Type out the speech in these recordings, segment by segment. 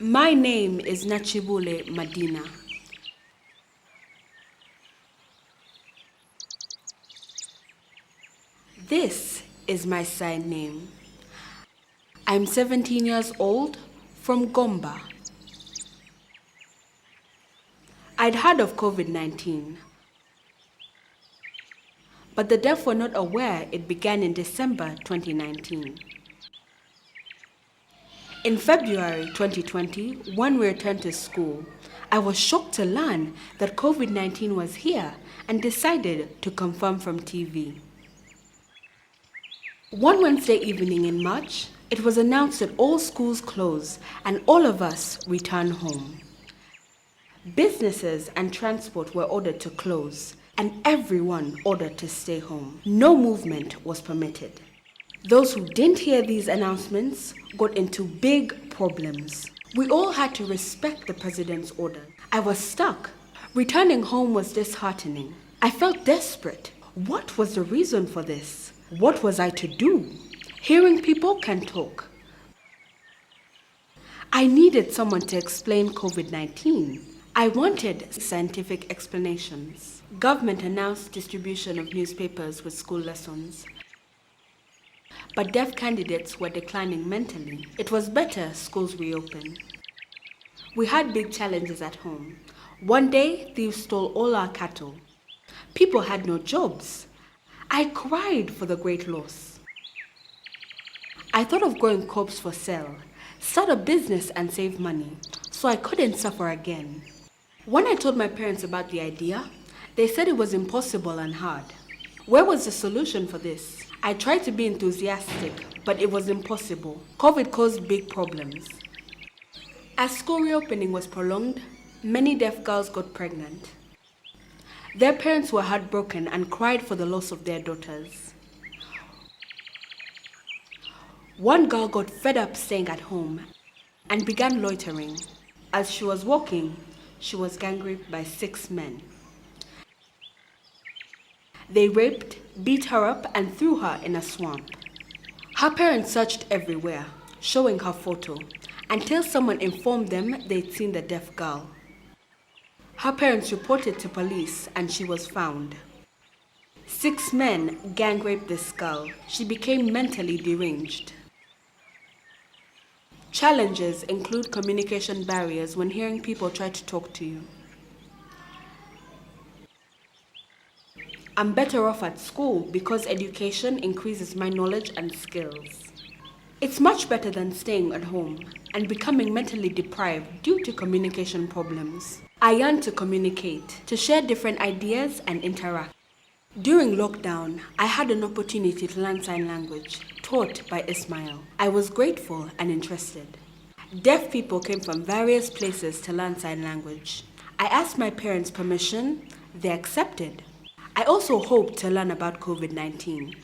My name is Nakibuule Medina. This is my sign name. I'm 17 years old, from Gomba. I'd heard of COVID-19, but the deaf were not aware it began in December 2019. In February 2020, when we returned to school, I was shocked to learn that COVID-19 was here and decided to confirm from TV. One Wednesday evening in March, it was announced that all schools closed and all of us returned home. Businesses and transport were ordered to close and everyone ordered to stay home. No movement was permitted. Those who didn't hear these announcements got into big problems. We all had to respect the president's order. I was stuck. Returning home was disheartening. I felt desperate. What was the reason for this? What was I to do? Hearing people can talk. I needed someone to explain COVID-19. I wanted scientific explanations. Government announced distribution of newspapers with school lessons. But deaf candidates were declining mentally. It was better schools reopen. We had big challenges at home. One day, thieves stole all our cattle. People had no jobs. I cried for the great loss. I thought of growing crops for sale, start a business and save money, so I couldn't suffer again. When I told my parents about the idea, they said it was impossible and hard. Where was the solution for this? I tried to be enthusiastic, but it was impossible. COVID caused big problems. As school reopening was prolonged, many deaf girls got pregnant. Their parents were heartbroken and cried for the loss of their daughters. One girl got fed up staying at home and began loitering. As she was walking, she was gang raped by 6 men. They raped, beat her up and threw her in a swamp. Her parents searched everywhere, showing her photo, until someone informed them they'd seen the deaf girl. Her parents reported to police and she was found. 6 men gang raped this girl. She became mentally deranged. Challenges include communication barriers when hearing people try to talk to you. I'm better off at school because education increases my knowledge and skills. It's much better than staying at home and becoming mentally deprived due to communication problems. I yearn to communicate, to share different ideas and interact. During lockdown, I had an opportunity to learn sign language, taught by Ismail. I was grateful and interested. Deaf people came from various places to learn sign language. I asked my parents permission, they accepted. I also hoped to learn about COVID-19.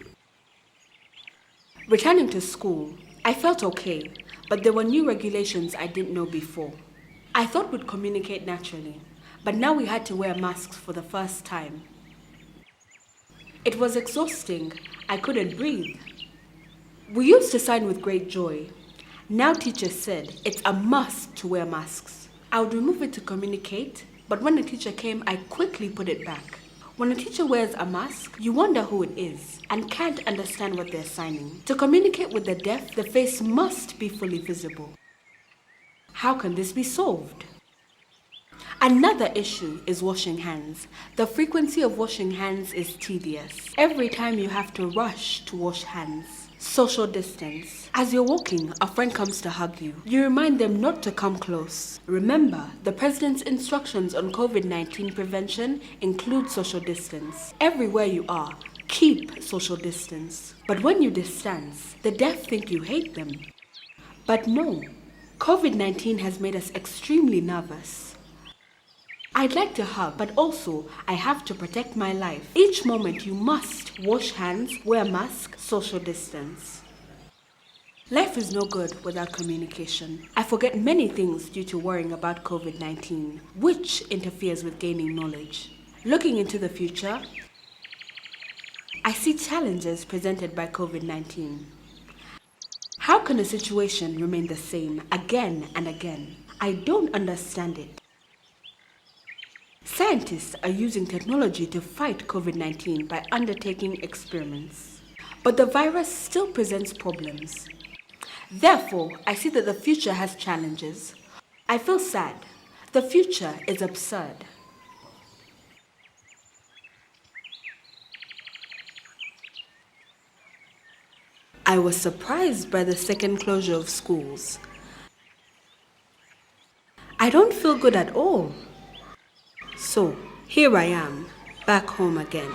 Returning to school, I felt okay, but there were new regulations I didn't know before. I thought we'd communicate naturally, but now we had to wear masks for the first time. It was exhausting. I couldn't breathe. We used to sign with great joy. Now teachers said it's a must to wear masks. I would remove it to communicate, but when the teacher came, I quickly put it back. When a teacher wears a mask, you wonder who it is and can't understand what they're signing. To communicate with the deaf, the face must be fully visible. How can this be solved? Another issue is washing hands. The frequency of washing hands is tedious. Every time you have to rush to wash hands. Social distance. As you're walking, a friend comes to hug you. You remind them not to come close. Remember, the president's instructions on COVID-19 prevention include social distance. Everywhere you are, keep social distance. But when you distance, the deaf think you hate them. But no, COVID-19 has made us extremely nervous. I'd like to hug, but also I have to protect my life. Each moment you must wash hands, wear mask, social distance. Life is no good without communication. I forget many things due to worrying about COVID-19, which interferes with gaining knowledge. Looking into the future, I see challenges presented by COVID-19. How can a situation remain the same again and again? I don't understand it. Scientists are using technology to fight COVID-19 by undertaking experiments. But the virus still presents problems. Therefore, I see that the future has challenges. I feel sad. The future is absurd. I was surprised by the second closure of schools. I don't feel good at all. So, here I am, back home again.